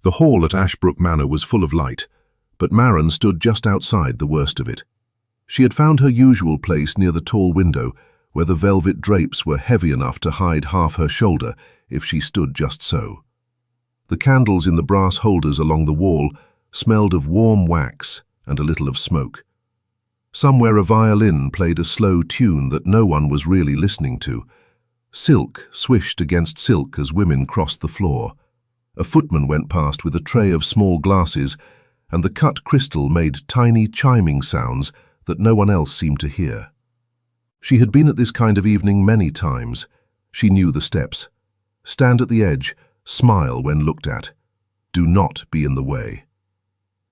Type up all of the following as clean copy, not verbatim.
The hall at Ashbrook Manor was full of light, but Maren stood just outside the worst of it. She had found her usual place near the tall window, where the velvet drapes were heavy enough to hide half her shoulder if she stood just so. The candles in the brass holders along the wall smelled of warm wax and a little of smoke. Somewhere a violin played a slow tune that no one was really listening to. Silk swished against silk as women crossed the floor. A footman went past with a tray of small glasses, and the cut crystal made tiny chiming sounds that no one else seemed to hear. She had been at this kind of evening many times. She knew the steps. Stand at the edge, smile when looked at. Do not be in the way.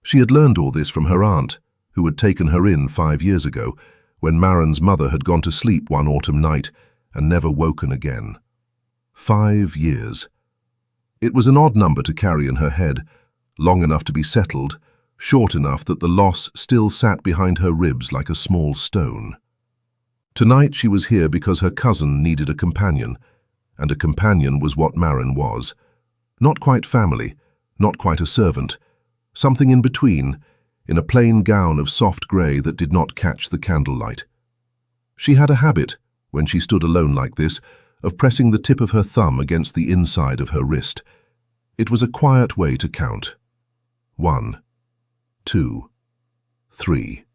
She had learned all this from her aunt, who had taken her in 5 years ago, when Maren's mother had gone to sleep one autumn night and never woken again. 5 years. It was an odd number to carry in her head, long enough to be settled, short enough that the loss still sat behind her ribs like a small stone. Tonight she was here because her cousin needed a companion, and a companion was what Maren was. Not quite family, not quite a servant, something in between, in a plain gown of soft grey that did not catch the candlelight. She had a habit, when she stood alone like this, of pressing the tip of her thumb against the inside of her wrist. It was a quiet way to count. 1, 2, 3.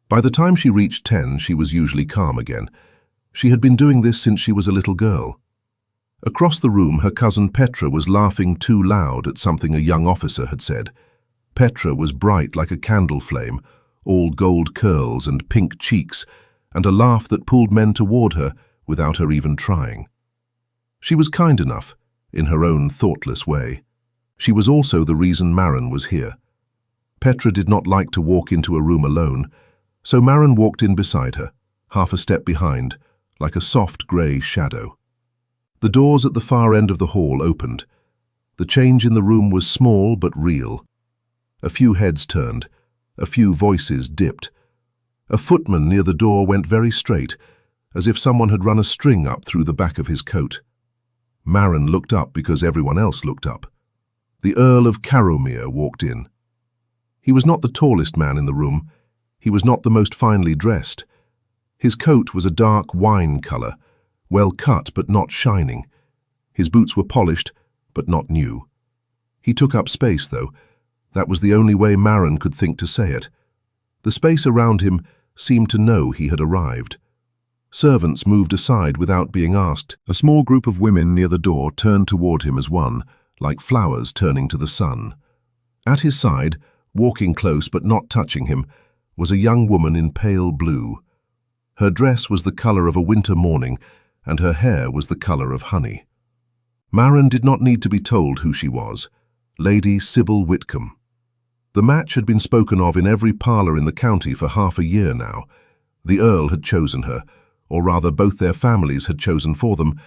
By the time she reached 10, she was usually calm again. She had been doing this since she was a little girl. Across the room, her cousin Petra was laughing too loud at something a young officer had said. Petra was bright like a candle flame, all gold curls and pink cheeks, and a laugh that pulled men toward her without her even trying. She was kind enough, in her own thoughtless way. She was also the reason Maren was here. Petra did not like to walk into a room alone, so Maren walked in beside her, half a step behind, like a soft grey shadow. The doors at the far end of the hall opened. The change in the room was small but real. A few heads turned, a few voices dipped. A footman near the door went very straight, as if someone had run a string up through the back of his coat. Maren looked up because everyone else looked up. The Earl of Carrowmere walked in. He was not the tallest man in the room. He was not the most finely dressed. His coat was a dark wine colour, well cut but not shining. His boots were polished but not new. He took up space, though. That was the only way Maren could think to say it. The space around him seemed to know he had arrived. Servants moved aside without being asked. A small group of women near the door turned toward him as one, like flowers turning to the sun. At his side, walking close but not touching him, was a young woman in pale blue. Her dress was the colour of a winter morning, and her hair was the colour of honey. Maren did not need to be told who she was. Lady Sybil Whitcomb. The match had been spoken of in every parlour in the county for half a year now. The Earl had chosen her, or rather both their families had chosen for them,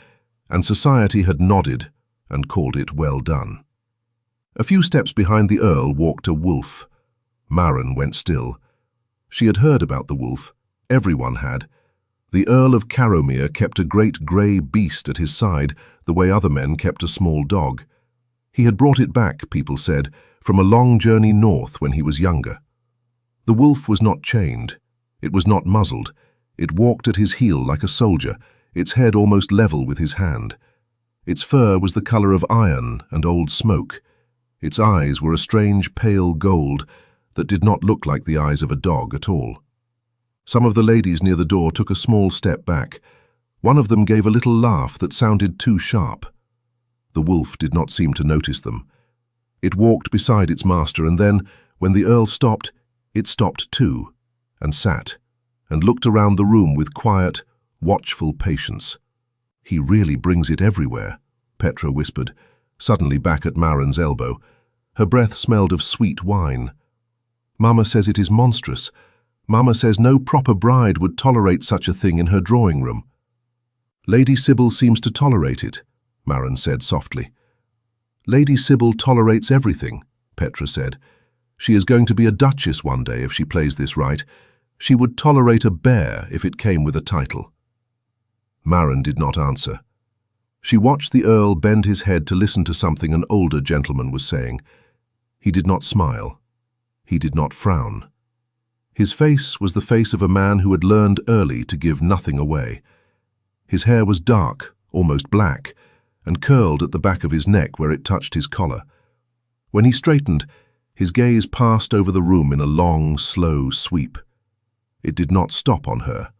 and society had nodded and called it well done. A few steps behind the Earl walked a wolf. Maren went still. She had heard about the wolf. Everyone had. The Earl of Carrowmere kept a great grey beast at his side, the way other men kept a small dog. He had brought it back, people said, from a long journey north when he was younger. The wolf was not chained. It was not muzzled. It walked at his heel like a soldier, its head almost level with his hand. Its fur was the colour of iron and old smoke. Its eyes were a strange pale gold that did not look like the eyes of a dog at all. Some of the ladies near the door took a small step back. One of them gave a little laugh that sounded too sharp. The wolf did not seem to notice them. It walked beside its master, and then, when the Earl stopped, it stopped too, and sat, and looked around the room with quiet, watchful patience. "He really brings it everywhere," Petra whispered, suddenly back at Maren's elbow. Her breath smelled of sweet wine. "Mama says it is monstrous. Mama says no proper bride would tolerate such a thing in her drawing room." "Lady Sybil seems to tolerate it," Maren said softly. "Lady Sybil tolerates everything," Petra said. "She is going to be a duchess one day if she plays this right. She would tolerate a bear if it came with a title." Maren did not answer. She watched the Earl bend his head to listen to something an older gentleman was saying. He did not smile. He did not frown. His face was the face of a man who had learned early to give nothing away. His hair was dark, almost black, and curled at the back of his neck where it touched his collar. When he straightened, his gaze passed over the room in a long, slow sweep. It did not stop on her.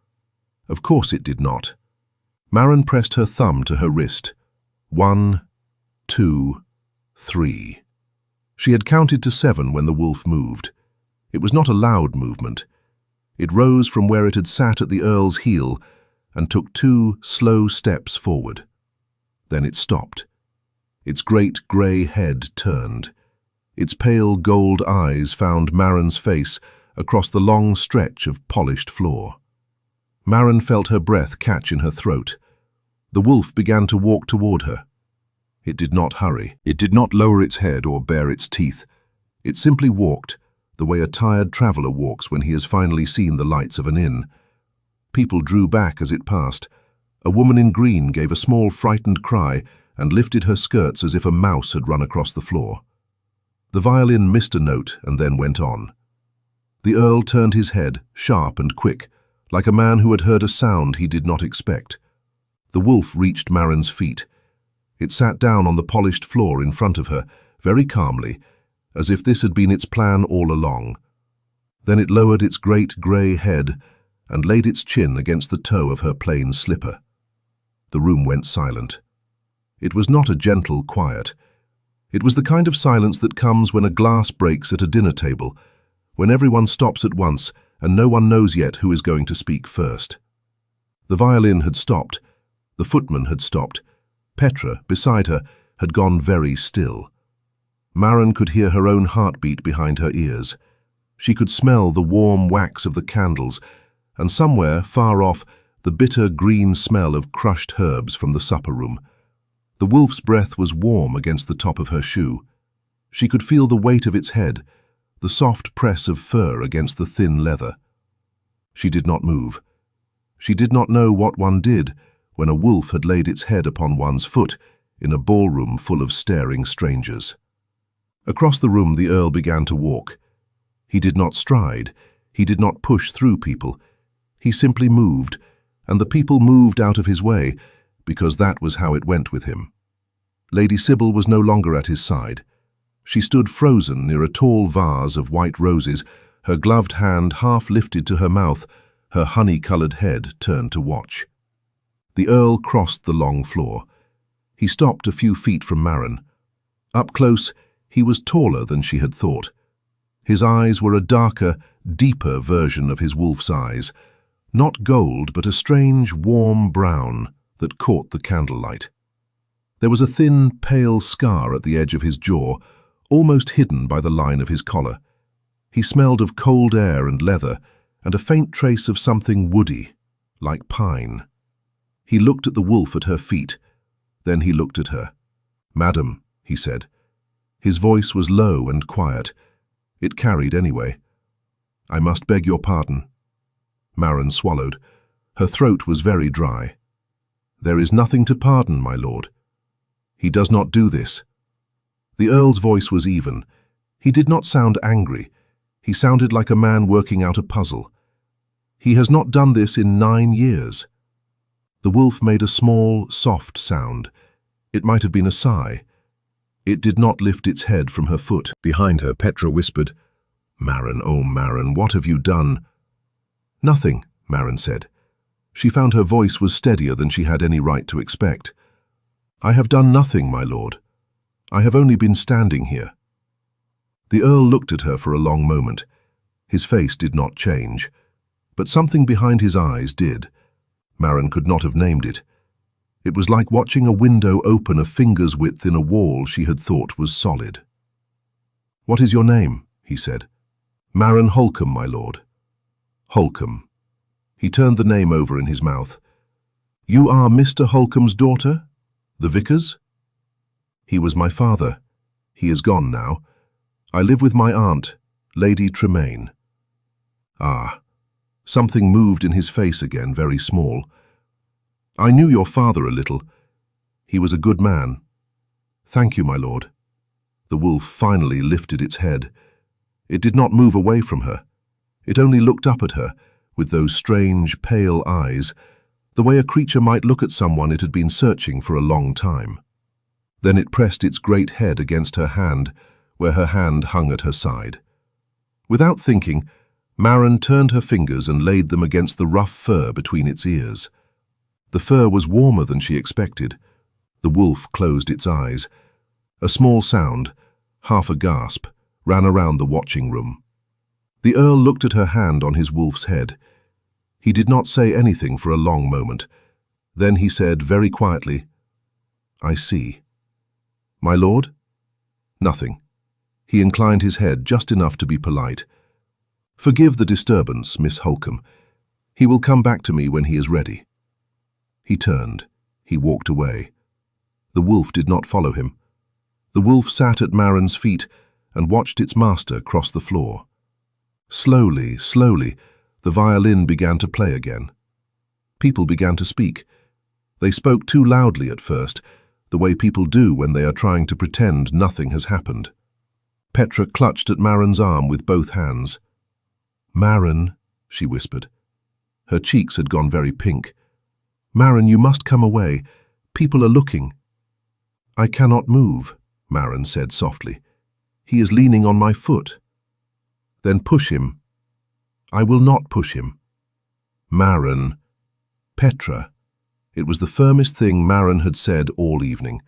Of course it did not. Maren pressed her thumb to her wrist. 1, 2, 3. She had counted to 7 when the wolf moved. It was not a loud movement. It rose from where it had sat at the Earl's heel and took 2 slow steps forward. Then it stopped. Its great grey head turned. Its pale gold eyes found Maren's face across the long stretch of polished floor. Maren felt her breath catch in her throat. The wolf began to walk toward her. It did not hurry. It did not lower its head or bare its teeth. It simply walked, the way a tired traveller walks when he has finally seen the lights of an inn. People drew back as it passed. A woman in green gave a small frightened cry and lifted her skirts as if a mouse had run across the floor. The violin missed a note and then went on. The Earl turned his head, sharp and quick, like a man who had heard a sound he did not expect. The wolf reached Maren's feet. It sat down on the polished floor in front of her, very calmly, as if this had been its plan all along. Then it lowered its great grey head and laid its chin against the toe of her plain slipper. The room went silent. It was not a gentle quiet. It was the kind of silence that comes when a glass breaks at a dinner table, when everyone stops at once and no one knows yet who is going to speak first. The violin had stopped. The footman had stopped. Petra, beside her, had gone very still. Maren could hear her own heartbeat behind her ears. She could smell the warm wax of the candles, and somewhere, far off, the bitter green smell of crushed herbs from the supper room. The wolf's breath was warm against the top of her shoe. She could feel the weight of its head, the soft press of fur against the thin leather. She did not move. She did not know what one did when a wolf had laid its head upon one's foot in a ballroom full of staring strangers. Across the room the Earl began to walk. He did not stride. He did not push through people. He simply moved, and the people moved out of his way, because that was how it went with him. Lady Sybil was no longer at his side. She stood frozen near a tall vase of white roses, her gloved hand half lifted to her mouth, her honey-coloured head turned to watch. The Earl crossed the long floor. He stopped a few feet from Maren. Up close, he was taller than she had thought. His eyes were a darker, deeper version of his wolf's eyes, not gold but a strange, warm brown that caught the candlelight. There was a thin, pale scar at the edge of his jaw, almost hidden by the line of his collar. He smelled of cold air and leather, and a faint trace of something woody, like pine. He looked at the wolf at her feet. Then he looked at her. "Madam," he said. His voice was low and quiet. It carried anyway. "I must beg your pardon." Maren swallowed. Her throat was very dry. "There is nothing to pardon, my lord. He does not do this." The Earl's voice was even. He did not sound angry. He sounded like a man working out a puzzle. "He has not done this in 9 years." The wolf made a small, soft sound. It might have been a sigh. It did not lift its head from her foot. Behind her, Petra whispered, "Maren, oh Maren, what have you done?" "Nothing," Maren said. She found her voice was steadier than she had any right to expect. "I have done nothing, my lord. I have only been standing here." The Earl looked at her for a long moment. His face did not change, but something behind his eyes did. Maren could not have named it. It was like watching a window open a finger's width in a wall she had thought was solid. "What is your name?" he said. "Maren Holcombe, my lord." Holcombe. He turned the name over in his mouth. "You are Mr. Holcombe's daughter? The vicar's?" "He was my father. He is gone now. I live with my aunt, Lady Tremaine." "Ah." Something moved in his face again, very small. "I knew your father a little. He was a good man. Thank you, my lord. The wolf finally lifted its head. It did not move away from her. It only looked up at her, with those strange, pale eyes, the way a creature might look at someone it had been searching for a long time. Then it pressed its great head against her hand, where her hand hung at her side. Without thinking, Maren turned her fingers and laid them against the rough fur between its ears. The fur was warmer than she expected. The wolf closed its eyes. A small sound, half a gasp, ran around the watching room. The Earl looked at her hand on his wolf's head. He did not say anything for a long moment. Then he said very quietly, "I see." "My lord?" "Nothing." He inclined his head just enough to be polite. "Forgive the disturbance, Miss Holcomb. He will come back to me when he is ready." He turned. He walked away. The wolf did not follow him. The wolf sat at Maren's feet and watched its master cross the floor. Slowly, slowly, the violin began to play again. People began to speak. They spoke too loudly at first, the way people do when they are trying to pretend nothing has happened. Petra clutched at Maren's arm with both hands. "Maren," she whispered. Her cheeks had gone very pink. "Maren, you must come away. People are looking." "I cannot move," Maren said softly. "He is leaning on my foot." "Then push him." "I will not push him." "Maren." "Petra." It was the firmest thing Maren had said all evening.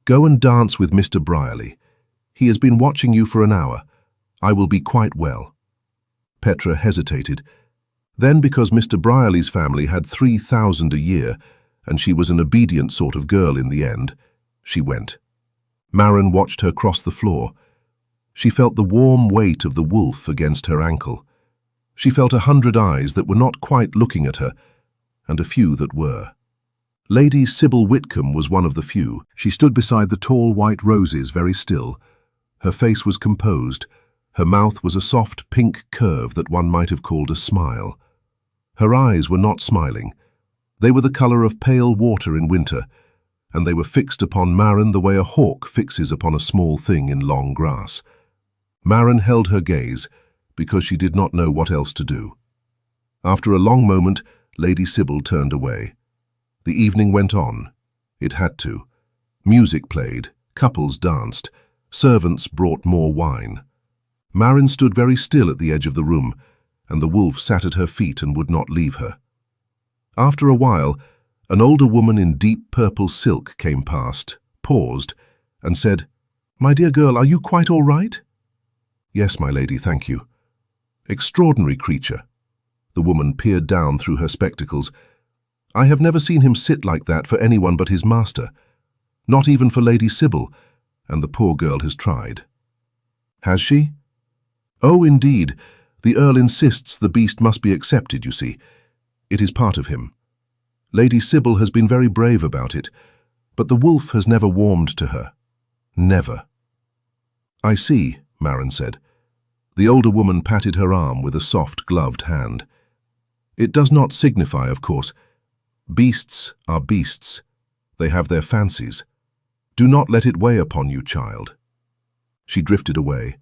"Go and dance with Mr. Brierly. He has been watching you for an hour. I will be quite well." Petra hesitated. Then, because Mr. Brierly's family had 3,000 a year, and she was an obedient sort of girl in the end, she went. Maren watched her cross the floor. She felt the warm weight of the wolf against her ankle. She felt 100 eyes that were not quite looking at her, and a few that were. Lady Sybil Whitcomb was one of the few. She stood beside the tall white roses very still. Her face was composed. Her mouth was a soft pink curve that one might have called a smile. Her eyes were not smiling. They were the color of pale water in winter, and they were fixed upon Maren the way a hawk fixes upon a small thing in long grass. Maren held her gaze, because she did not know what else to do. After a long moment, Lady Sybil turned away. The evening went on. It had to. Music played, couples danced, servants brought more wine. Maren stood very still at the edge of the room, and the wolf sat at her feet and would not leave her. After a while, an older woman in deep purple silk came past, paused, and said, "My dear girl, are you quite all right?" "Yes, my lady, thank you." "Extraordinary creature." The woman peered down through her spectacles. "I have never seen him sit like that for anyone but his master. Not even for Lady Sybil, and the poor girl has tried." "Has she?" "Oh, indeed. The Earl insists the beast must be accepted, you see. It is part of him. Lady Sybil has been very brave about it, but the wolf has never warmed to her. Never." "I see," Maren said. The older woman patted her arm with a soft, gloved hand. "It does not signify, of course. Beasts are beasts. They have their fancies. Do not let it weigh upon you, child." She drifted away.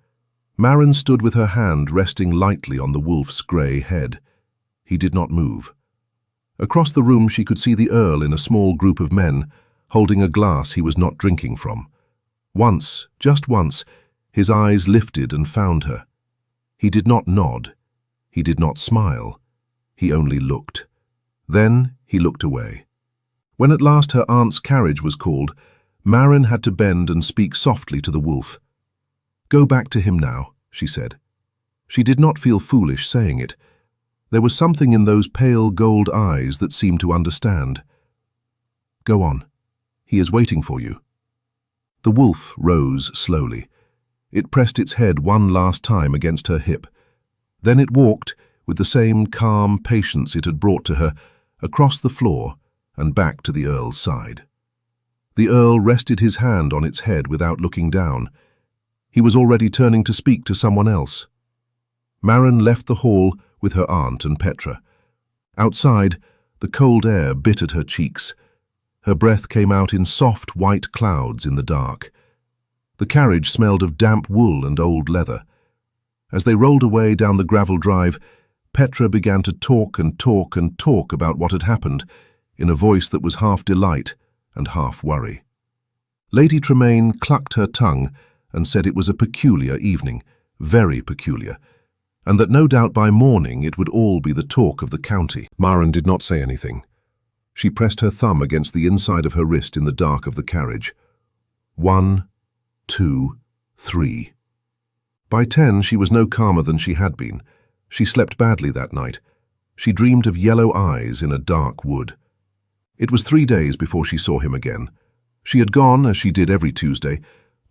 Maren stood with her hand resting lightly on the wolf's grey head. He did not move. Across the room she could see the Earl in a small group of men, holding a glass he was not drinking from. Once, just once, his eyes lifted and found her. He did not nod. He did not smile. He only looked. Then he looked away. When at last her aunt's carriage was called, Maren had to bend and speak softly to the wolf. "Go back to him now," she said. She did not feel foolish saying it. There was something in those pale gold eyes that seemed to understand. "Go on. He is waiting for you." The wolf rose slowly. It pressed its head one last time against her hip. Then it walked, with the same calm patience it had brought to her, across the floor and back to the Earl's side. The Earl rested his hand on its head without looking down. He was already turning to speak to someone else. Maren left the hall with her aunt and Petra. Outside, the cold air bit at her cheeks. Her breath came out in soft white clouds in the dark. The carriage smelled of damp wool and old leather. As they rolled away down the gravel drive, Petra began to talk and talk and talk about what had happened, in a voice that was half delight and half worry. Lady Tremaine clucked her tongue and said it was a peculiar evening, very peculiar, and that no doubt by morning it would all be the talk of the county. Maren did not say anything. She pressed her thumb against the inside of her wrist in the dark of the carriage. 1, 2, 3. By 10 she was no calmer than she had been. She slept badly that night. She dreamed of yellow eyes in a dark wood. It was 3 days before she saw him again. She had gone, as she did every Tuesday,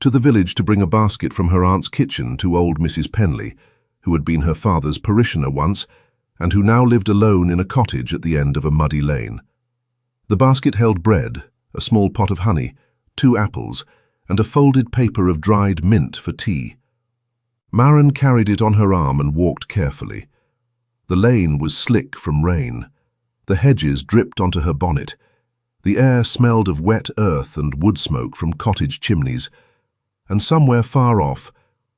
to the village to bring a basket from her aunt's kitchen to old Mrs. Penley, who had been her father's parishioner once, and who now lived alone in a cottage at the end of a muddy lane. The basket held bread, a small pot of honey, 2 apples, and a folded paper of dried mint for tea. Maren carried it on her arm and walked carefully. The lane was slick from rain. The hedges dripped onto her bonnet. The air smelled of wet earth and wood smoke from cottage chimneys, and somewhere far off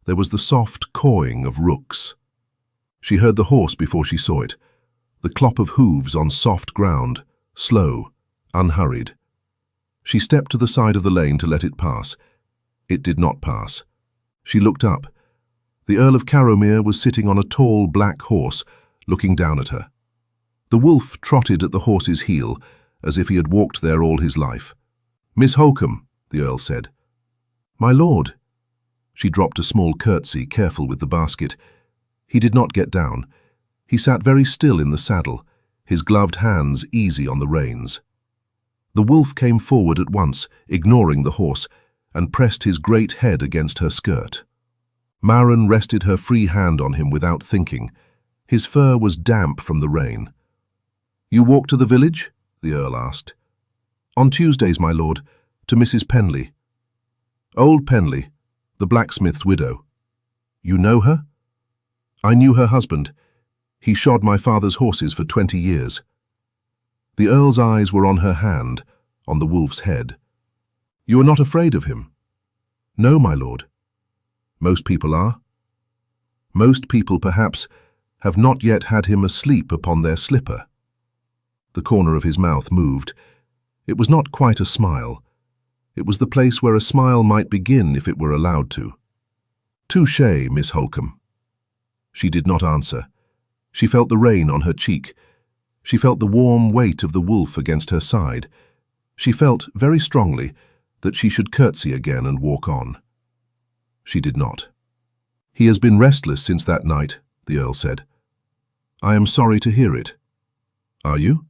there was the soft cawing of rooks. She heard the horse before she saw it, the clop of hooves on soft ground, slow, unhurried. She stepped to the side of the lane to let it pass. It did not pass. She looked up. The Earl of Carrowmere was sitting on a tall black horse, looking down at her. The wolf trotted at the horse's heel, as if he had walked there all his life. "Miss Holcombe," the Earl said. "My lord." She dropped a small curtsy, careful with the basket. He did not get down. He sat very still in the saddle, his gloved hands easy on the reins. The wolf came forward at once, ignoring the horse, and pressed his great head against her skirt. Maren rested her free hand on him without thinking. His fur was damp from the rain. "You walk to the village?" the Earl asked. "On Tuesdays, my lord, to Mrs. Penley." "Old Penley, the blacksmith's widow. You know her?" "I knew her husband. He shod my father's horses for 20 years. The Earl's eyes were on her hand, on the wolf's head. "You are not afraid of him?" "No, my lord." "Most people are." "Most people, perhaps, have not yet had him asleep upon their slipper." The corner of his mouth moved. It was not quite a smile. It was the place where a smile might begin if it were allowed to. "Touché, Miss Holcombe." She did not answer. She felt the rain on her cheek. She felt the warm weight of the wolf against her side. She felt, very strongly, that she should curtsy again and walk on. She did not. "He has been restless since that night," the Earl said. "I am sorry to hear it." "Are you?"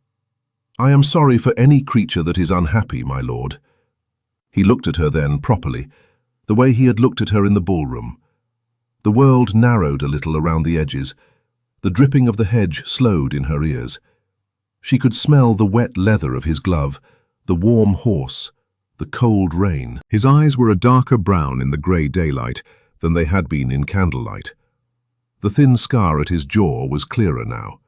"I am sorry for any creature that is unhappy, my lord." He looked at her then properly, the way he had looked at her in the ballroom. The world narrowed a little around the edges. The dripping of the hedge slowed in her ears. She could smell the wet leather of his glove, the warm horse, the cold rain. His eyes were a darker brown in the grey daylight than they had been in candlelight. The thin scar at his jaw was clearer now.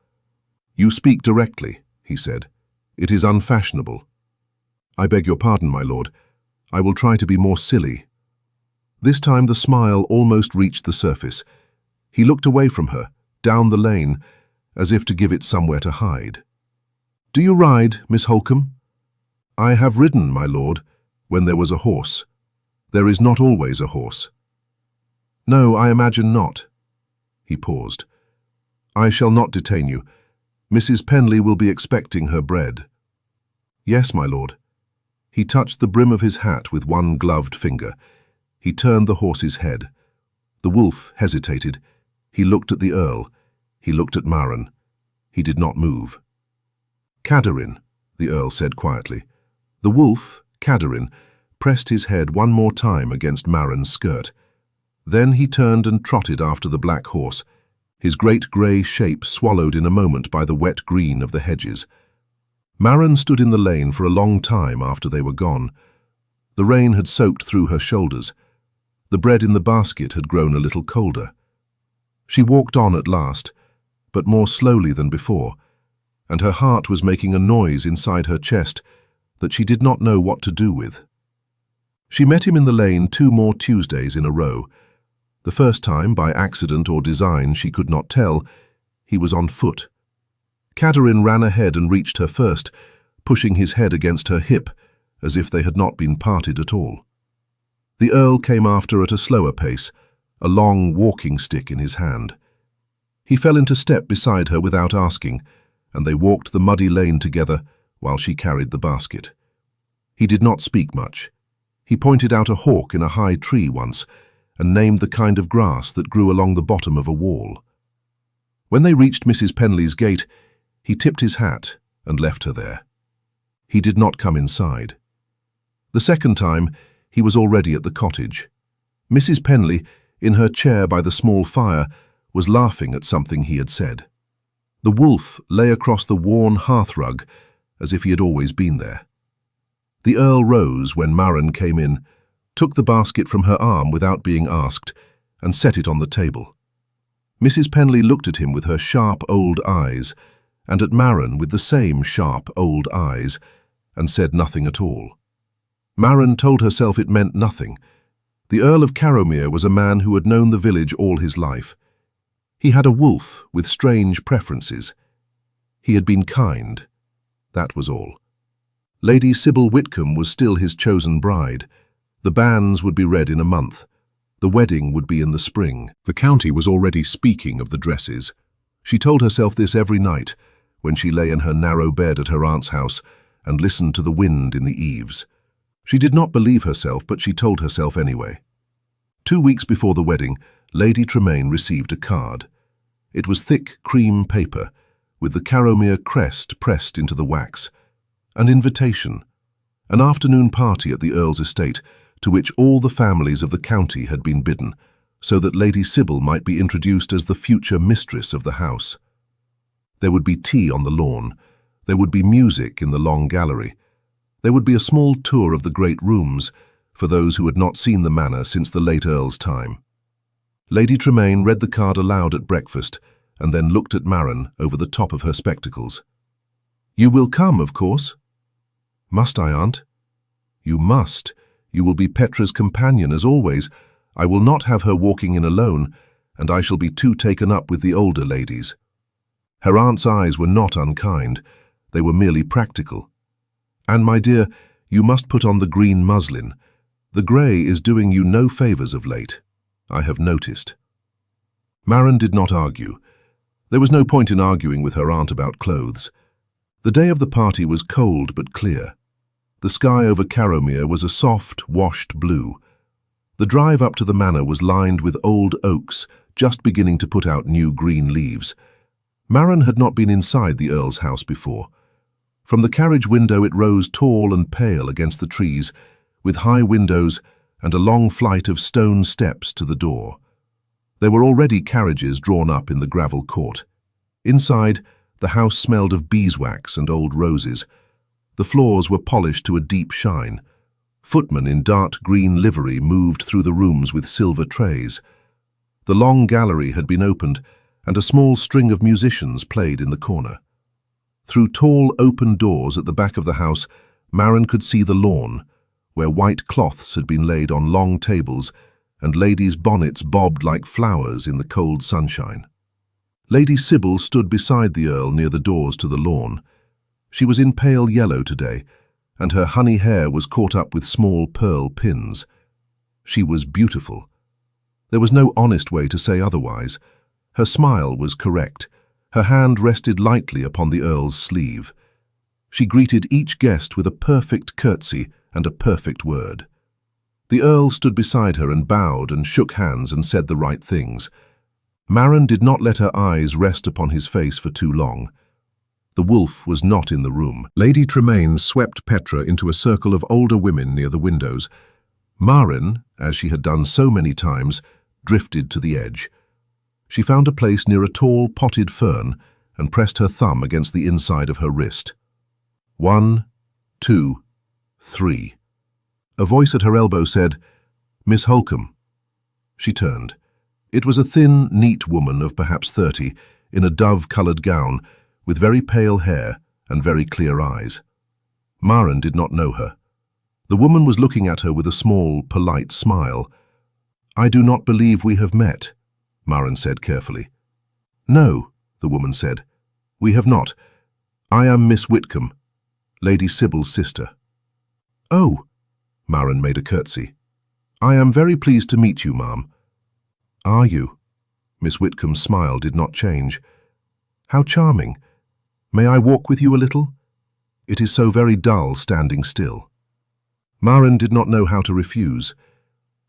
"You speak directly," he said. "It is unfashionable." "I beg your pardon, my lord. I will try to be more silly." This time the smile almost reached the surface. He looked away from her, down the lane, as if to give it somewhere to hide. "Do you ride, Miss Holcombe?" "I have ridden, my lord, when there was a horse. There is not always a horse." "No, I imagine not." He paused. "I shall not detain you. Mrs. Penley will be expecting her bread." "Yes, my lord." He touched the brim of his hat with one gloved finger. He turned the horse's head. The wolf hesitated. He looked at the Earl. He looked at Maren. He did not move. "Cadarin," the Earl said quietly. The wolf, Cadarin, pressed his head one more time against Maren's skirt. Then he turned and trotted after the black horse, his great grey shape swallowed in a moment by the wet green of the hedges. Maren stood in the lane for a long time after they were gone. The rain had soaked through her shoulders. The bread in the basket had grown a little colder. She walked on at last, but more slowly than before, and her heart was making a noise inside her chest that she did not know what to do with. She met him in the lane 2 more Tuesdays in a row. The first time, by accident or design, she could not tell, he was on foot. Catherine ran ahead and reached her first, pushing his head against her hip, as if they had not been parted at all. The Earl came after at a slower pace, a long walking stick in his hand. He fell into step beside her without asking, and they walked the muddy lane together while she carried the basket. He did not speak much. He pointed out a hawk in a high tree once, and named the kind of grass that grew along the bottom of a wall. When they reached Mrs. Penley's gate, he tipped his hat and left her there. He did not come inside. The second time, he was already at the cottage. Mrs. Penley, in her chair by the small fire, was laughing at something he had said. The wolf lay across the worn hearthrug, as if he had always been there. The Earl rose when Maren came in, took the basket from her arm without being asked, and set it on the table. Mrs. Penley looked at him with her sharp old eyes, and at Maren with the same sharp old eyes, and said nothing at all. Maren told herself it meant nothing. The Earl of Carrowmere was a man who had known the village all his life. He had a wolf with strange preferences. He had been kind. That was all. Lady Sybil Whitcomb was still his chosen bride. The banns would be read in a month. The wedding would be in the spring. The county was already speaking of the dresses. She told herself this every night, when she lay in her narrow bed at her aunt's house and listened to the wind in the eaves. She did not believe herself, but she told herself anyway. 2 weeks before the wedding, Lady Tremaine received a card. It was thick cream paper, with the Carrowmere crest pressed into the wax. An invitation, an afternoon party at the Earl's estate, to which all the families of the county had been bidden, so that Lady Sybil might be introduced as the future mistress of the house. There would be tea on the lawn. There would be music in the long gallery. There would be a small tour of the great rooms for those who had not seen the manor since the late Earl's time. Lady Tremaine read the card aloud at breakfast and then looked at Maren over the top of her spectacles. "You will come, of course?" "Must I, Aunt?" "You must. You will be Petra's companion as always. I will not have her walking in alone, and I shall be too taken up with the older ladies." Her aunt's eyes were not unkind. They were merely practical. "And, my dear, you must put on the green muslin. The grey is doing you no favours of late. I have noticed." Maren did not argue. There was no point in arguing with her aunt about clothes. The day of the party was cold but clear. The sky over Carrowmere was a soft, washed blue. The drive up to the manor was lined with old oaks, just beginning to put out new green leaves. Maren had not been inside the Earl's house before. From the carriage window it rose tall and pale against the trees, with high windows and a long flight of stone steps to the door. There were already carriages drawn up in the gravel court. Inside, the house smelled of beeswax and old roses. The floors were polished to a deep shine. Footmen in dark green livery moved through the rooms with silver trays. The long gallery had been opened, and a small string of musicians played in the corner. Through tall open doors at the back of the house, Maren could see the lawn, where white cloths had been laid on long tables, and ladies' bonnets bobbed like flowers in the cold sunshine. Lady Sybil stood beside the Earl near the doors to the lawn. She was in pale yellow today, and her honey hair was caught up with small pearl pins. She was beautiful. There was no honest way to say otherwise. Her smile was correct. Her hand rested lightly upon the Earl's sleeve. She greeted each guest with a perfect curtsy and a perfect word. The Earl stood beside her and bowed and shook hands and said the right things. Maren did not let her eyes rest upon his face for too long. The wolf was not in the room. Lady Tremaine swept Petra into a circle of older women near the windows. Maren, as she had done so many times, drifted to the edge. She found a place near a tall potted fern and pressed her thumb against the inside of her wrist. 1, 2, 3. A voice at her elbow said, "Miss Holcombe." She turned. It was a thin, neat woman of perhaps 30, in a dove-coloured gown, with very pale hair and very clear eyes. Maren did not know her. The woman was looking at her with a small, polite smile. "I do not believe we have met," Maren said carefully. "No," the woman said. "We have not. I am Miss Whitcomb, Lady Sybil's sister." "Oh," Maren made a curtsy. "I am very pleased to meet you, ma'am." "Are you?" Miss Whitcomb's smile did not change. "How charming. May I walk with you a little? It is so very dull standing still." Maren did not know how to refuse.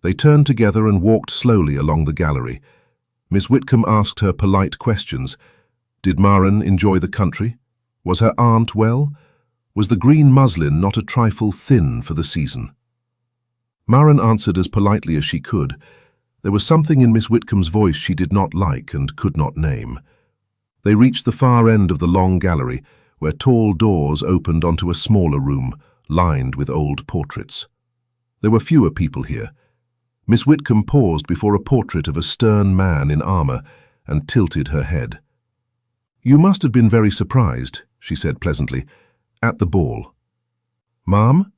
They turned together and walked slowly along the gallery. Miss Whitcomb asked her polite questions. Did Maren enjoy the country? Was her aunt well? Was the green muslin not a trifle thin for the season? Maren answered as politely as she could. There was something in Miss Whitcomb's voice she did not like and could not name. They reached the far end of the long gallery, where tall doors opened onto a smaller room, lined with old portraits. There were fewer people here. Miss Whitcomb paused before a portrait of a stern man in armor and tilted her head. "You must have been very surprised," she said pleasantly, "at the ball." "Ma'am?"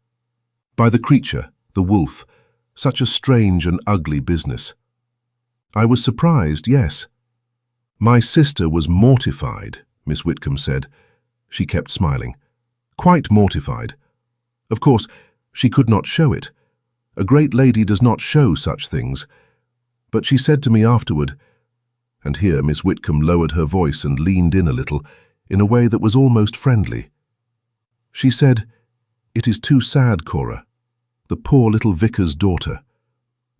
"By the creature, the wolf. Such a strange and ugly business." "I was surprised, yes." "My sister was mortified," Miss Whitcomb said. She kept smiling. "Quite mortified. Of course, she could not show it. A great lady does not show such things. But she said to me afterward," and here Miss Whitcomb lowered her voice and leaned in a little, in a way that was almost friendly. She said, "It is too sad, Cora, the poor little vicar's daughter,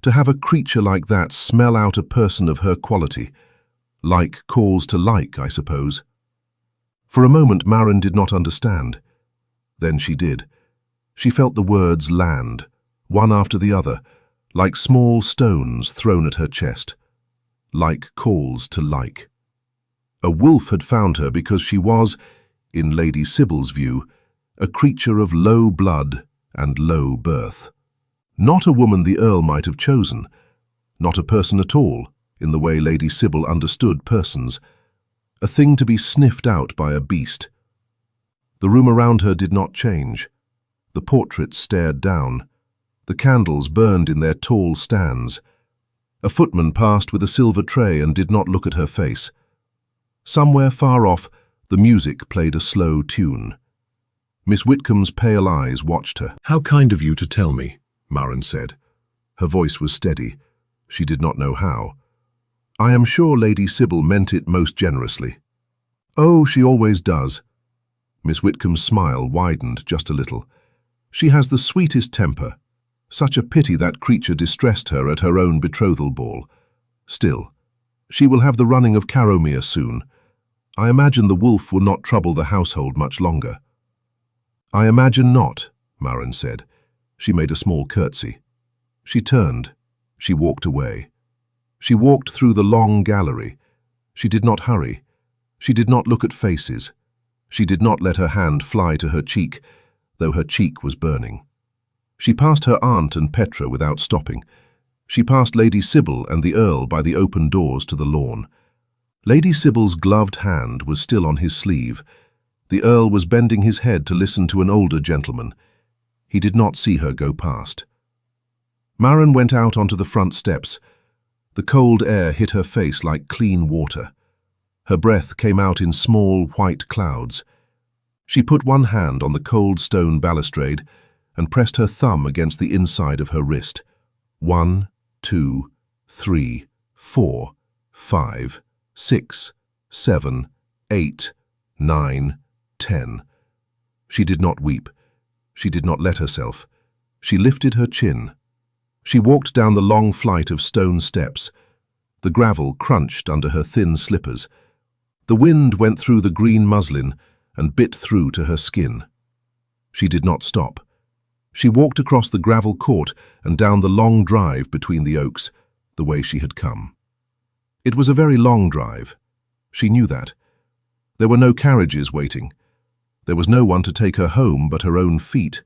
to have a creature like that smell out a person of her quality. Like calls to like, I suppose." For a moment Maren did not understand. Then she did. She felt the words land, one after the other, like small stones thrown at her chest. Like calls to like. A wolf had found her because she was, in Lady Sybil's view, a creature of low blood and low birth. Not a woman the Earl might have chosen, not a person at all, in the way Lady Sybil understood persons, a thing to be sniffed out by a beast. The room around her did not change. The portraits stared down. The candles burned in their tall stands. A footman passed with a silver tray and did not look at her face. Somewhere far off, the music played a slow tune. Miss Whitcomb's pale eyes watched her. "How kind of you to tell me," Maren said. Her voice was steady. She did not know how. "I am sure Lady Sybil meant it most generously." "Oh, she always does." Miss Whitcomb's smile widened just a little. "She has the sweetest temper. Such a pity that creature distressed her at her own betrothal ball. Still, she will have the running of Caromere soon. I imagine the wolf will not trouble the household much longer." "I imagine not," Maren said. She made a small curtsy. She turned. She walked away. She walked through the long gallery. She did not hurry. She did not look at faces. She did not let her hand fly to her cheek, though her cheek was burning. She passed her aunt and Petra without stopping. She passed Lady Sybil and the Earl by the open doors to the lawn. Lady Sybil's gloved hand was still on his sleeve. The Earl was bending his head to listen to an older gentleman. He did not see her go past. Maren went out onto the front steps. The cold air hit her face like clean water. Her breath came out in small white clouds. She put one hand on the cold stone balustrade and pressed her thumb against the inside of her wrist. 1, 2, 3, 4, 5, 6, 7, 8, 9, 10. She did not weep. She did not let herself. She lifted her chin. She walked down the long flight of stone steps. The gravel crunched under her thin slippers. The wind went through the green muslin and bit through to her skin. She did not stop. She walked across the gravel court and down the long drive between the oaks, the way she had come. It was a very long drive. She knew that. There were no carriages waiting. There was no one to take her home but her own feet.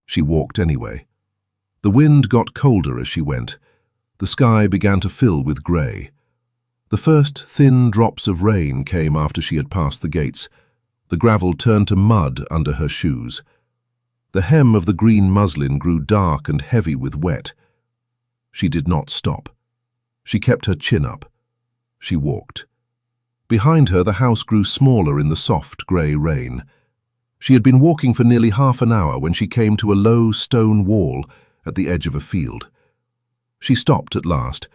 She walked anyway. The wind got colder as she went. The sky began to fill with grey. The first thin drops of rain came after she had passed the gates. The gravel turned to mud under her shoes. The hem of the green muslin grew dark and heavy with wet. She did not stop. She kept her chin up. She walked. Behind her, the house grew smaller in the soft grey rain. She had been walking for nearly half an hour when she came to a low stone wall at the edge of a field. She stopped at last,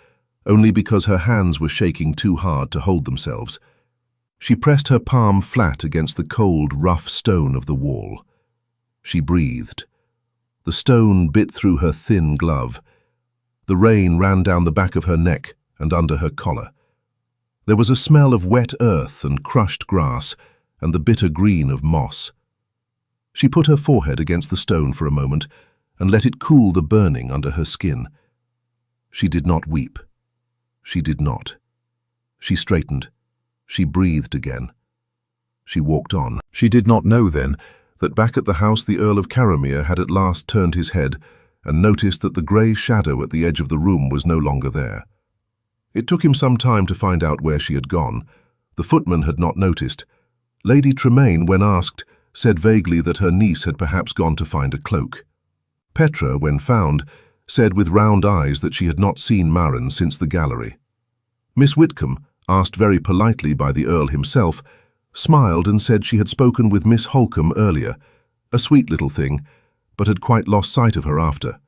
only because her hands were shaking too hard to hold themselves. She pressed her palm flat against the cold, rough stone of the wall. She breathed. The stone bit through her thin glove. The rain ran down the back of her neck and under her collar. There was a smell of wet earth and crushed grass and the bitter green of moss. She put her forehead against the stone for a moment and let it cool the burning under her skin. She did not weep. She did not. She straightened. She breathed again. She walked on. She did not know then that back at the house the Earl of Caramere had at last turned his head and noticed that the grey shadow at the edge of the room was no longer there. It took him some time to find out where she had gone. The footman had not noticed. Lady Tremaine, when asked, said vaguely that her niece had perhaps gone to find a cloak. Petra, when found, said with round eyes that she had not seen Marin since the gallery. Miss Whitcomb, asked very politely by the Earl himself, smiled and said she had spoken with Miss Holcombe earlier, a sweet little thing, but had quite lost sight of her after.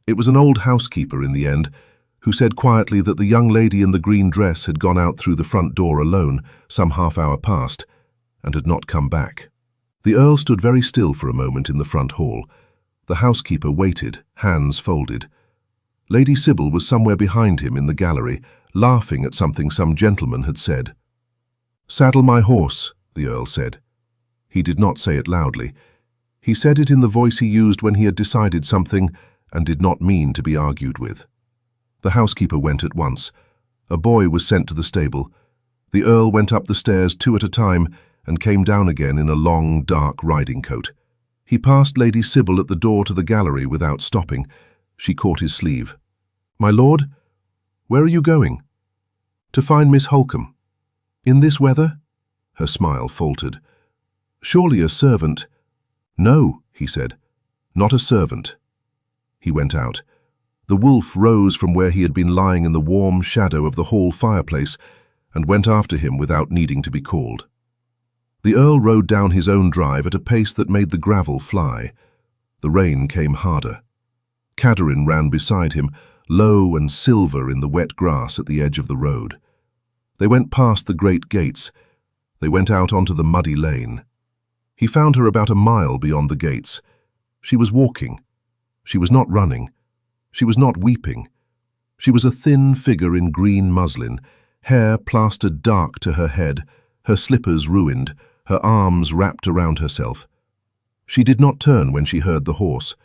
It was an old housekeeper in the end, who said quietly that the young lady in the green dress had gone out through the front door alone some half-hour past, and had not come back. The Earl stood very still for a moment in the front hall. The housekeeper waited, hands folded. Lady Sybil was somewhere behind him in the gallery, laughing at something some gentleman had said. "Saddle my horse," the Earl said. He did not say it loudly. He said it in the voice he used when he had decided something and did not mean to be argued with. The housekeeper went at once. A boy was sent to the stable. The Earl went up the stairs 2 at a time and came down again in a long, dark riding coat. He passed Lady Sybil at the door to the gallery without stopping. She caught his sleeve. "My lord, where are you going?" "To find Miss Holcombe." "In this weather?" Her smile faltered. "Surely a servant—" "No," he said, "not a servant." He went out. The wolf rose from where he had been lying in the warm shadow of the hall fireplace and went after him without needing to be called. The Earl rode down his own drive at a pace that made the gravel fly. The rain came harder. Catherine ran beside him, low and silver in the wet grass at the edge of the road. They went past the great gates. They went out onto the muddy lane. He found her about a mile beyond the gates. She was walking. She was not running. She was not weeping. She was a thin figure in green muslin, hair plastered dark to her head, her slippers ruined, her arms wrapped around herself. She did not turn when she heard the horse.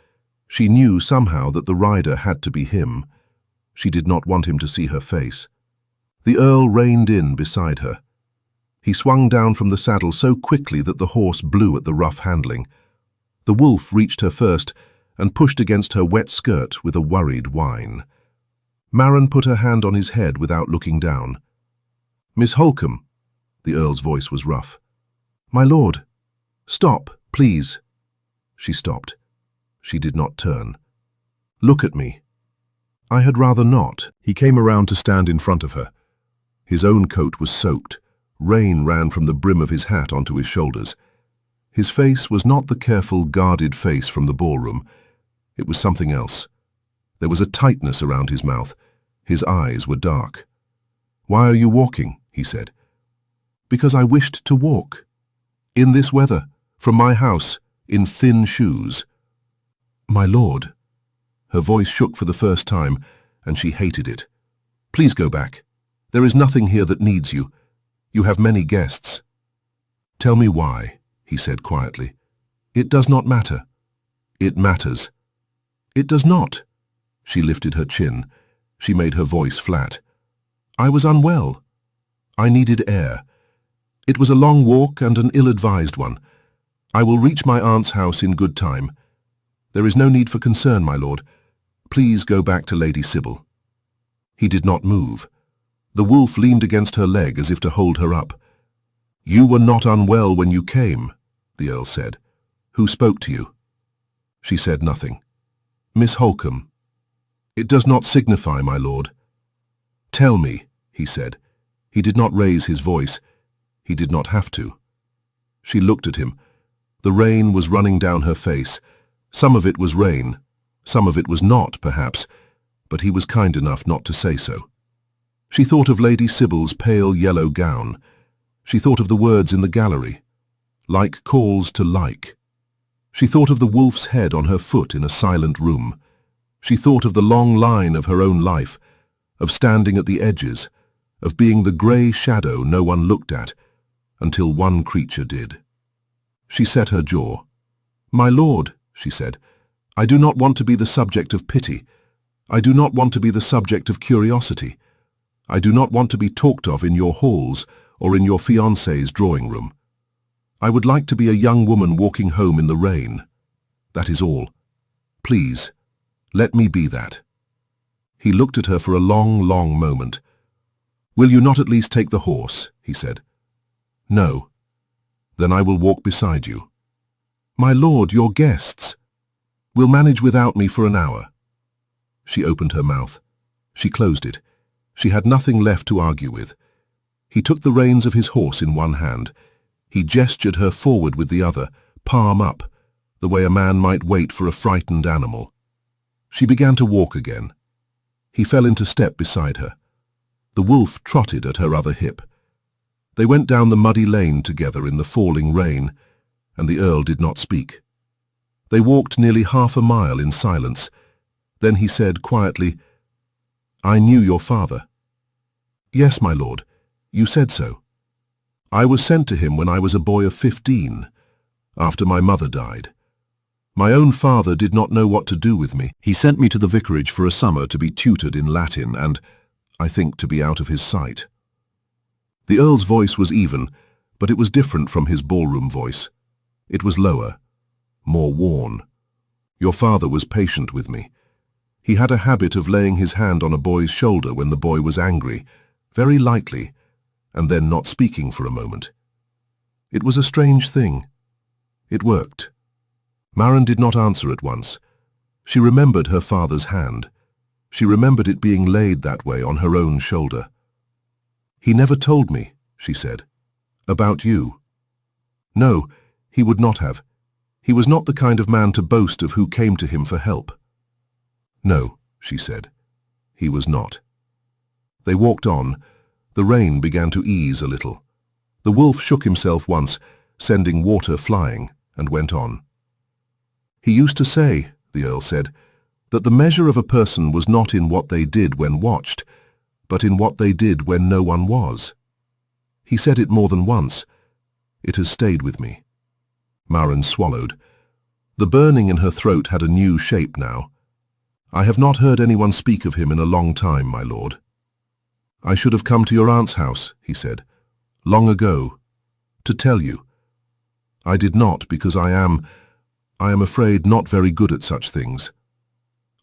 She knew somehow that the rider had to be him. She did not want him to see her face. The Earl reined in beside her. He swung down from the saddle so quickly that the horse blew at the rough handling. The wolf reached her first and pushed against her wet skirt with a worried whine. Marin put her hand on his head without looking down. "Miss Holcombe," the Earl's voice was rough. "My lord, stop, please." She stopped. She did not turn. "Look at me." "I had rather not." He came around to stand in front of her. His own coat was soaked. Rain ran from the brim of his hat onto his shoulders. His face was not the careful, guarded face from the ballroom. It was something else. There was a tightness around his mouth. His eyes were dark. "Why are you walking?" he said. "Because I wished to walk. In this weather, from my house, in thin shoes." "My lord." Her voice shook for the first time, and she hated it. "Please go back. There is nothing here that needs you. You have many guests." "Tell me why," he said quietly. "It does not matter." "It matters." "It does not." She lifted her chin. She made her voice flat. "I was unwell. I needed air. It was a long walk and an ill-advised one. I will reach my aunt's house in good time. There is no need for concern, my lord. Please go back to Lady Sybil." He did not move. The wolf leaned against her leg as if to hold her up. "You were not unwell when you came," the Earl said. "Who spoke to you?" She said nothing. Miss Holcombe. It does not signify, my lord. Tell me, he said. He did not raise his voice. He did not have to. She looked at him. The rain was running down her face. Some of it was rain. Some of it was not, perhaps, but he was kind enough not to say so. She thought of Lady Sybil's pale yellow gown. She thought of the words in the gallery. Like calls to like. She thought of the wolf's head on her foot in a silent room. She thought of the long line of her own life, of standing at the edges, of being the grey shadow no one looked at, until one creature did. She set her jaw. My lord, she said, I do not want to be the subject of pity. I do not want to be the subject of curiosity. I do not want to be talked of in your halls or in your fiancé's drawing room. I would like to be a young woman walking home in the rain. That is all. Please, let me be that. He looked at her for a long, long moment. Will you not at least take the horse? He said. No. Then I will walk beside you. My lord, your guests. Will manage without me for an hour. She opened her mouth. She closed it. She had nothing left to argue with. He took the reins of his horse in one hand. He gestured her forward with the other, palm up, the way a man might wait for a frightened animal. She began to walk again. He fell into step beside her. The wolf trotted at her other hip. They went down the muddy lane together in the falling rain, and the Earl did not speak. They walked nearly half a mile in silence. Then he said quietly, I knew your father. Yes, my lord, you said so. I was sent to him when I was a boy of 15, after my mother died. My own father did not know what to do with me. He sent me to the vicarage for a summer to be tutored in Latin and, I think, to be out of his sight. The Earl's voice was even, but it was different from his ballroom voice. It was lower, more worn. Your father was patient with me. He had a habit of laying his hand on a boy's shoulder when the boy was angry, very lightly, and then not speaking for a moment. It was a strange thing. It worked. Maren did not answer at once. She remembered her father's hand. She remembered it being laid that way on her own shoulder. He never told me, she said. About you. No, he would not have. He was not the kind of man to boast of who came to him for help. No, she said. He was not. They walked on. The rain began to ease a little. The wolf shook himself once, sending water flying, and went on. He used to say, the Earl said, that the measure of a person was not in what they did when watched, but in what they did when no one was. He said it more than once. It has stayed with me. Maren swallowed. The burning in her throat had a new shape now. I have not heard anyone speak of him in a long time, my lord. I should have come to your aunt's house, he said, long ago, to tell you. I did not because I am afraid, not very good at such things.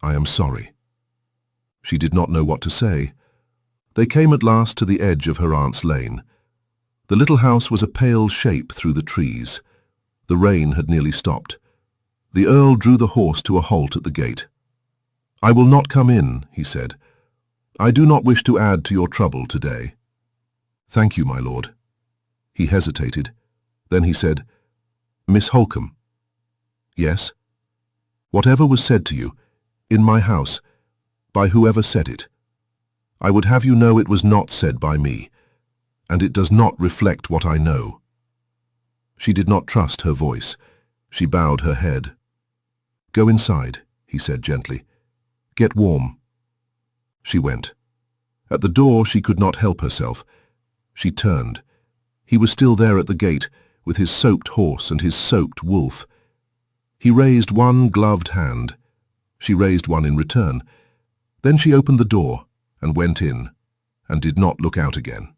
I am sorry. She did not know what to say. They came at last to the edge of her aunt's lane. The little house was a pale shape through the trees. The rain had nearly stopped. The Earl drew the horse to a halt at the gate. I will not come in, he said. I do not wish to add to your trouble today. Thank you, my lord. He hesitated. Then he said, Miss Holcombe. Yes? Whatever was said to you, in my house, by whoever said it, I would have you know it was not said by me, and it does not reflect what I know. She did not trust her voice. She bowed her head. Go inside, he said gently. Get warm. She went. At the door she could not help herself. She turned. He was still there at the gate, with his soaked horse and his soaked wolf. He raised one gloved hand. She raised one in return. Then she opened the door and went in, and did not look out again.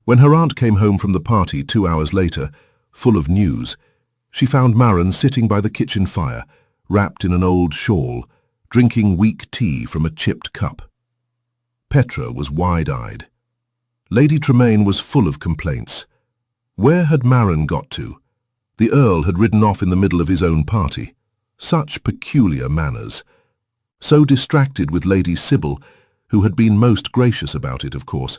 When her aunt came home from the party 2 hours later, full of news, she found Maren sitting by the kitchen fire, wrapped in an old shawl, drinking weak tea from a chipped cup. Petra was wide-eyed. Lady Tremaine was full of complaints. Where had Maren got to? The Earl had ridden off in the middle of his own party. Such peculiar manners. So distracted with Lady Sybil, who had been most gracious about it, of course.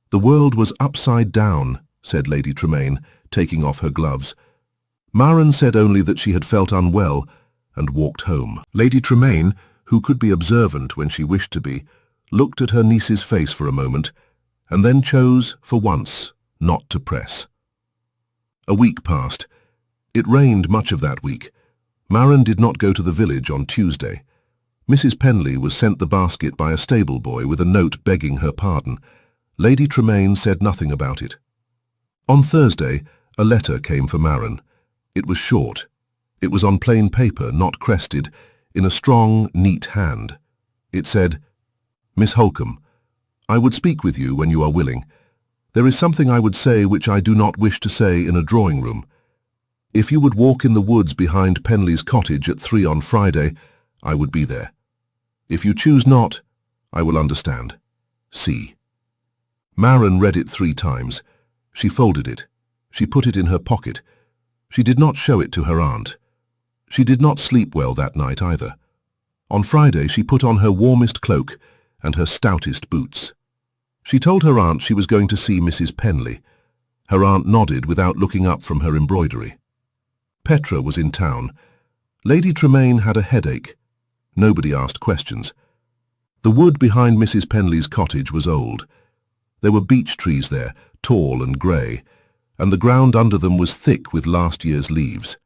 The world was upside down, said Lady Tremaine, taking off her gloves. Maren said only that she had felt unwell and walked home. Lady Tremaine, who could be observant when she wished to be, looked at her niece's face for a moment and then chose, for once, not to press. A week passed. It rained much of that week. Maren did not go to the village on Tuesday. Mrs. Penley was sent the basket by a stable boy with a note begging her pardon. Lady Tremaine said nothing about it. On Thursday, a letter came for Maren. It was short. It was on plain paper, not crested, in a strong, neat hand. It said, "Miss Holcombe, I would speak with you when you are willing. There is something I would say which I do not wish to say in a drawing room. If you would walk in the woods behind Penley's cottage at 3 on Friday, I would be there. If you choose not, I will understand. C." Maren read it 3 times. She folded it. She put it in her pocket. She did not show it to her aunt. She did not sleep well that night either. On Friday she put on her warmest cloak and her stoutest boots. She told her aunt she was going to see Mrs. Penley. Her aunt nodded without looking up from her embroidery. Petra was in town. Lady Tremaine had a headache. Nobody asked questions. The wood behind Mrs. Penley's cottage was old. There were beech trees there, tall and grey, and the ground under them was thick with last year's leaves.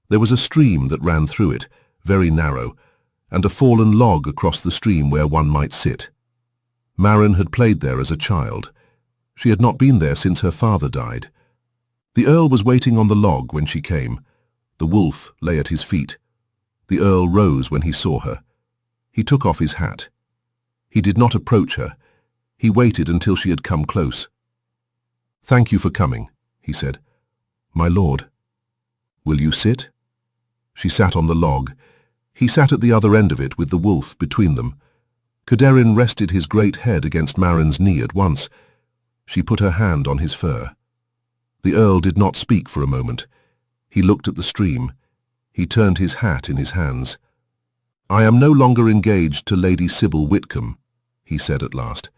There was a stream that ran through it, very narrow, and a fallen log across the stream where one might sit. Maren had played there as a child. She had not been there since her father died. The Earl was waiting on the log when she came. The wolf lay at his feet. The Earl rose when he saw her. He took off his hat. He did not approach her. He waited until she had come close. "Thank you for coming," he said. "My lord." "Will you sit?" She sat on the log. He sat at the other end of it with the wolf between them. Cuderin rested his great head against Maren's knee at once. She put her hand on his fur. The Earl did not speak for a moment. He looked at the stream. He turned his hat in his hands. "I am no longer engaged to Lady Sybil Whitcomb," he said at last.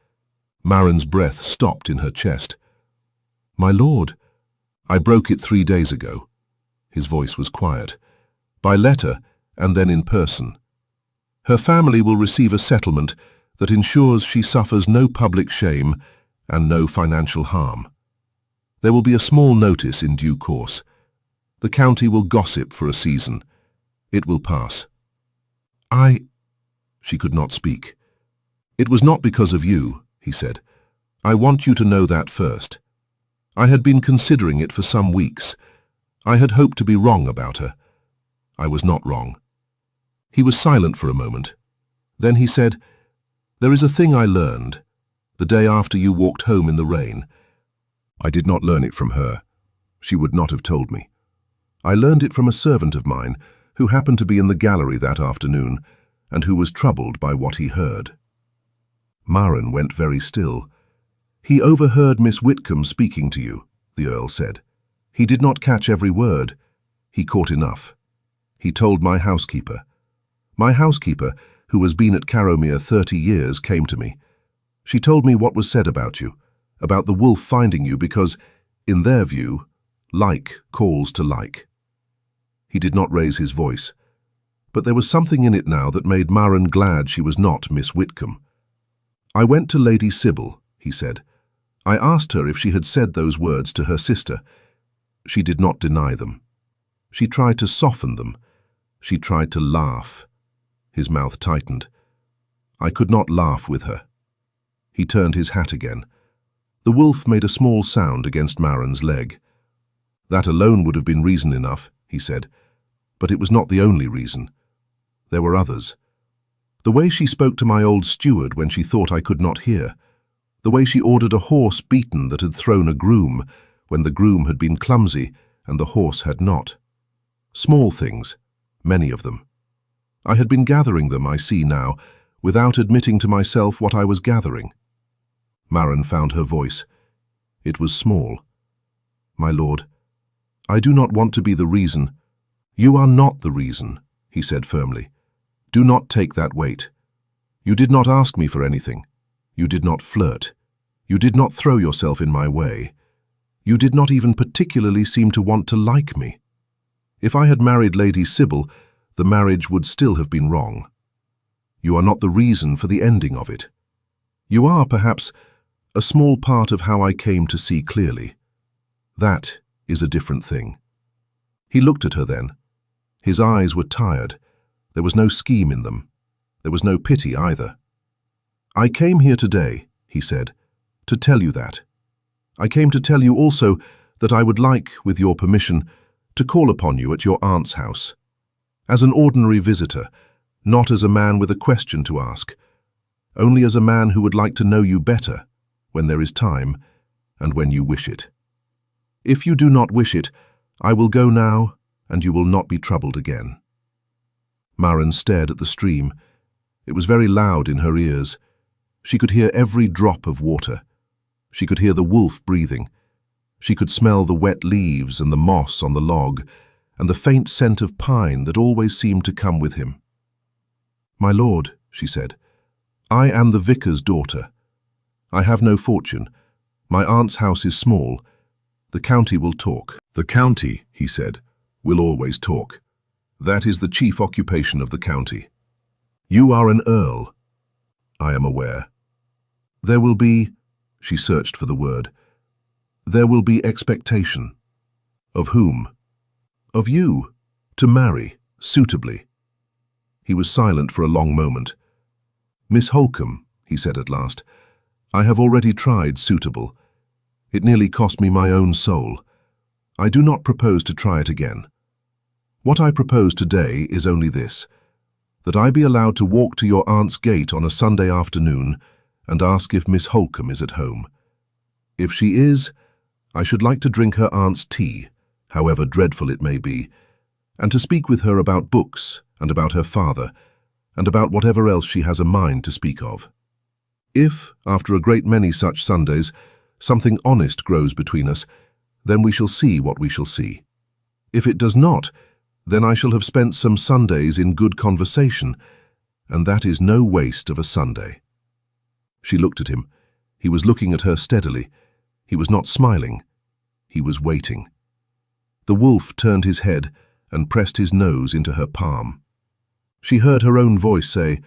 Maren's breath stopped in her chest. "My lord, I broke it 3 days ago." His voice was quiet. "By letter, and then in person. Her family will receive a settlement that ensures she suffers no public shame and no financial harm. There will be a small notice in due course. The county will gossip for a season. It will pass." She could not speak. "It was not because of you," he said. "I want you to know that first. I had been considering it for some weeks. I had hoped to be wrong about her. I was not wrong." He was silent for a moment. Then he said, "There is a thing I learned, the day after you walked home in the rain. I did not learn it from her. She would not have told me. I learned it from a servant of mine who happened to be in the gallery that afternoon and who was troubled by what he heard." Maren went very still. "He overheard Miss Whitcomb speaking to you," the Earl said. "He did not catch every word. He caught enough. He told my housekeeper. My housekeeper, who has been at Carrowmere 30 years, came to me. She told me what was said about you, about the wolf finding you because, in their view, like calls to like." He did not raise his voice, but there was something in it now that made Maren glad she was not Miss Whitcomb. "I went to Lady Sybil," he said. "I asked her if she had said those words to her sister. She did not deny them. She tried to soften them. She tried to laugh." His mouth tightened. "I could not laugh with her." He turned his hat again. The wolf made a small sound against Maren's leg. "That alone would have been reason enough," he said. "But it was not the only reason. There were others. The way she spoke to my old steward when she thought I could not hear. The way she ordered a horse beaten that had thrown a groom, when the groom had been clumsy and the horse had not. Small things, many of them. I had been gathering them, I see now, without admitting to myself what I was gathering." Maren found her voice. It was small. "My lord, I do not want to be the reason." "You are not the reason," he said firmly. "Do not take that weight. You did not ask me for anything. You did not flirt. You did not throw yourself in my way. You did not even particularly seem to want to like me. If I had married Lady Sybil, the marriage would still have been wrong. You are not the reason for the ending of it. You are, perhaps, a small part of how I came to see clearly. That is a different thing." He looked at her then. His eyes were tired. There was no scheme in them. There was no pity either. "I came here today," he said, "to tell you that. I came to tell you also that I would like, with your permission, to call upon you at your aunt's house. As an ordinary visitor, not as a man with a question to ask, only as a man who would like to know you better, when there is time, and when you wish it. If you do not wish it, I will go now, and you will not be troubled again." Maren stared at the stream. It was very loud in her ears. She could hear every drop of water. She could hear the wolf breathing. She could smell the wet leaves and the moss on the log, and the faint scent of pine that always seemed to come with him. "My lord," she said, "I am the vicar's daughter. I have no fortune. My aunt's house is small. The county will talk." "The county," he said, "will always talk. That is the chief occupation of the county. You are an earl." "I am aware." "There will be," she searched for the word, "there will be expectation." "Of whom?" "Of you, to marry, suitably." He was silent for a long moment. "Miss Holcombe," he said at last, "I have already tried suitable. It nearly cost me my own soul. I do not propose to try it again. What I propose today is only this, that I be allowed to walk to your aunt's gate on a Sunday afternoon and ask if Miss Holcombe is at home. If she is, I should like to drink her aunt's tea, however dreadful it may be, and to speak with her about books and about her father, and about whatever else she has a mind to speak of. If, after a great many such Sundays, something honest grows between us, then we shall see what we shall see. If it does not, then I shall have spent some Sundays in good conversation, and that is no waste of a Sunday." She looked at him. He was looking at her steadily. He was not smiling. He was waiting. The wolf turned his head and pressed his nose into her palm. She heard her own voice say,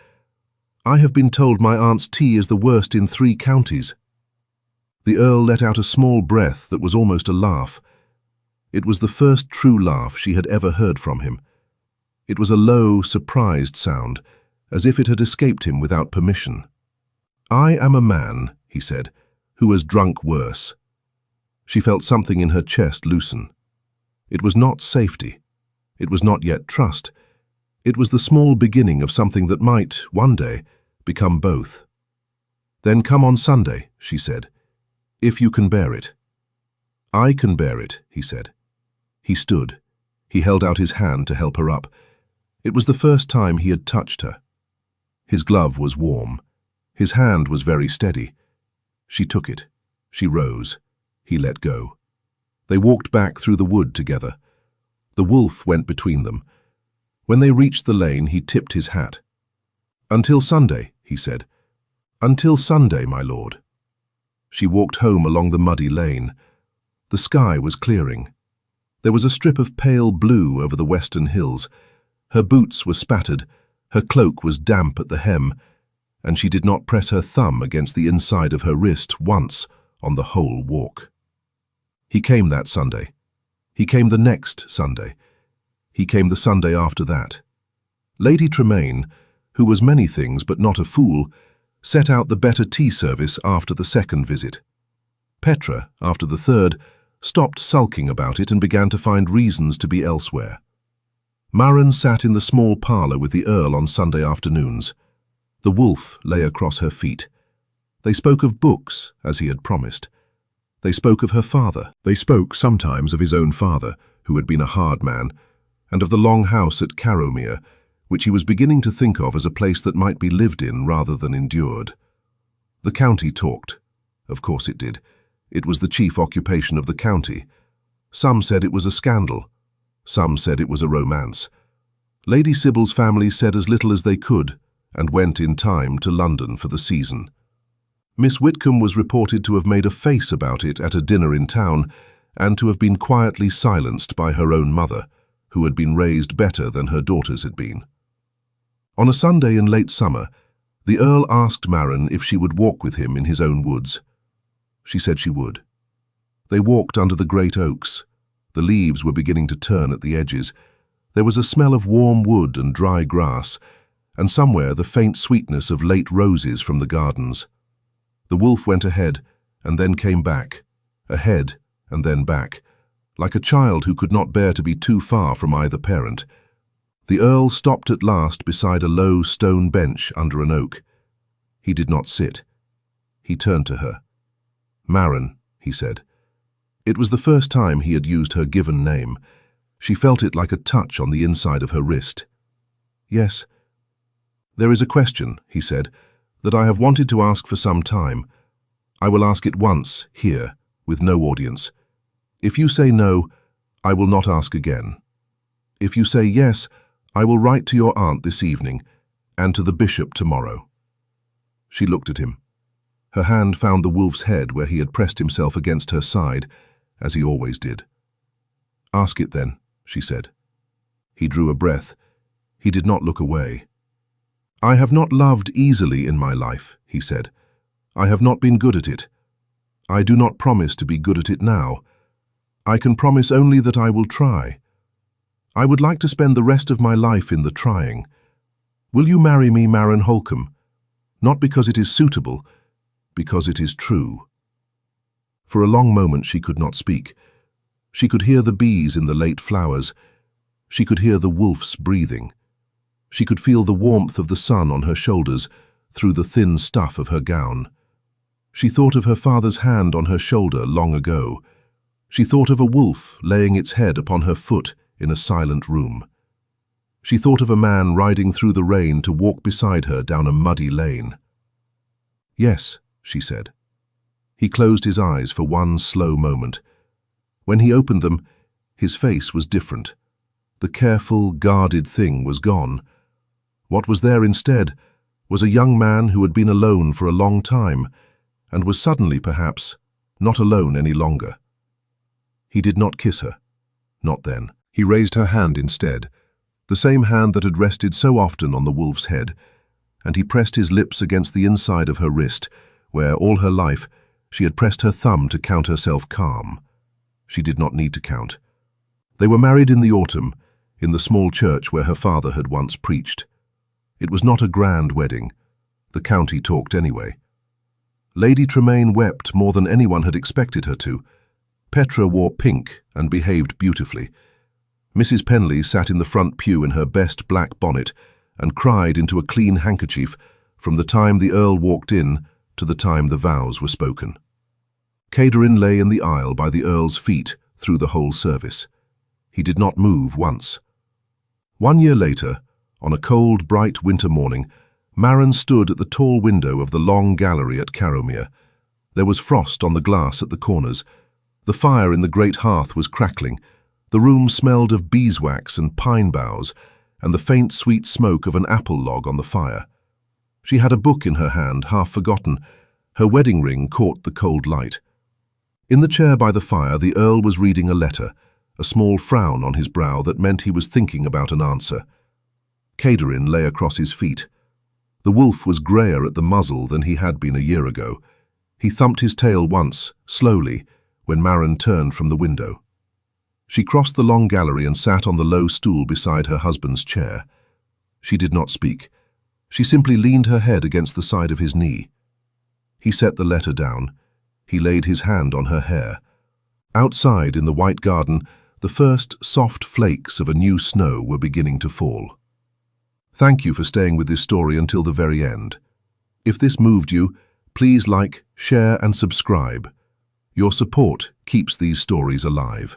"I have been told my aunt's tea is the worst in 3 counties. The Earl let out a small breath that was almost a laugh. It was the first true laugh she had ever heard from him. It was a low, surprised sound, as if it had escaped him without permission. "I am a man," he said, "who has drunk worse." She felt something in her chest loosen. It was not safety. It was not yet trust. It was the small beginning of something that might, one day, become both. "Then come on Sunday," she said, "if you can bear it." "I can bear it," he said. He stood. He held out his hand to help her up. It was the first time he had touched her. His glove was warm. His hand was very steady. She took it. She rose. He let go. They walked back through the wood together. The wolf went between them. When they reached the lane, he tipped his hat. "Until Sunday," he said. "Until Sunday, my lord." She walked home along the muddy lane. The sky was clearing. There was a strip of pale blue over the western hills. Her boots were spattered, her cloak was damp at the hem, and she did not press her thumb against the inside of her wrist once on the whole walk. He came that Sunday. He came the next Sunday. He came the Sunday after that. Lady Tremaine, who was many things but not a fool, set out the better tea service after the second visit. Petra, after the third, stopped sulking about it and began to find reasons to be elsewhere. Maren sat in the small parlour with the Earl on Sunday afternoons. The wolf lay across her feet. They spoke of books, as he had promised. They spoke of her father. They spoke sometimes of his own father, who had been a hard man, and of the long house at Carrowmere, which he was beginning to think of as a place that might be lived in rather than endured. The county talked. Of course it did. It was the chief occupation of the county. Some said it was a scandal. Some said it was a romance. Lady Sybil's family said as little as they could and went in time to London for the season. Miss Whitcomb was reported to have made a face about it at a dinner in town and to have been quietly silenced by her own mother, who had been raised better than her daughters had been. On a Sunday in late summer, the Earl asked Maren if she would walk with him in his own woods. She said she would. They walked under the great oaks. The leaves were beginning to turn at the edges. There was a smell of warm wood and dry grass, and somewhere the faint sweetness of late roses from the gardens. The wolf went ahead and then came back, ahead and then back, like a child who could not bear to be too far from either parent. The Earl stopped at last beside a low stone bench under an oak. He did not sit. He turned to her. "Maren," he said. It was the first time he had used her given name. She felt it like a touch on the inside of her wrist. "Yes." "There is a question," he said, "that I have wanted to ask for some time. I will ask it once, here, with no audience. If you say no, I will not ask again. If you say yes, I will write to your aunt this evening, and to the bishop tomorrow." She looked at him. Her hand found the wolf's head where he had pressed himself against her side, as he always did. "Ask it then," she said. He drew a breath. He did not look away. "I have not loved easily in my life," he said. "I have not been good at it. I do not promise to be good at it now. I can promise only that I will try. I would like to spend the rest of my life in the trying. Will you marry me, Maren Holcombe? Not because it is suitable, because it is true." For a long moment she could not speak. She could hear the bees in the late flowers. She could hear the wolf's breathing. She could feel the warmth of the sun on her shoulders through the thin stuff of her gown. She thought of her father's hand on her shoulder long ago. She thought of a wolf laying its head upon her foot in a silent room. She thought of a man riding through the rain to walk beside her down a muddy lane. "Yes," she said. He closed his eyes for one slow moment. When he opened them, his face was different. The careful, guarded thing was gone. What was there instead was a young man who had been alone for a long time, and was suddenly, perhaps, not alone any longer. He did not kiss her. Not then. He raised her hand instead, the same hand that had rested so often on the wolf's head, and he pressed his lips against the inside of her wrist, where all her life she had pressed her thumb to count herself calm. She did not need to count. They were married in the autumn, in the small church where her father had once preached. It was not a grand wedding. The county talked anyway. Lady Tremaine wept more than anyone had expected her to. Petra wore pink and behaved beautifully. Mrs. Penley sat in the front pew in her best black bonnet and cried into a clean handkerchief from the time the Earl walked in to the time the vows were spoken. Cadorin lay in the aisle by the Earl's feet through the whole service. He did not move once. 1 year later, on a cold, bright winter morning, Maren stood at the tall window of the long gallery at Carrowmere. There was frost on the glass at the corners. The fire in the great hearth was crackling. The room smelled of beeswax and pine boughs, and the faint, sweet smoke of an apple log on the fire. She had a book in her hand, half forgotten. Her wedding ring caught the cold light. In the chair by the fire, the Earl was reading a letter, a small frown on his brow that meant he was thinking about an answer. Cadorin lay across his feet. The wolf was greyer at the muzzle than he had been a year ago. He thumped his tail once, slowly, when Maren turned from the window. She crossed the long gallery and sat on the low stool beside her husband's chair. She did not speak. She simply leaned her head against the side of his knee. He set the letter down. He laid his hand on her hair. Outside in the white garden, the first soft flakes of a new snow were beginning to fall. Thank you for staying with this story until the very end. If this moved you, please like, share and subscribe. Your support keeps these stories alive.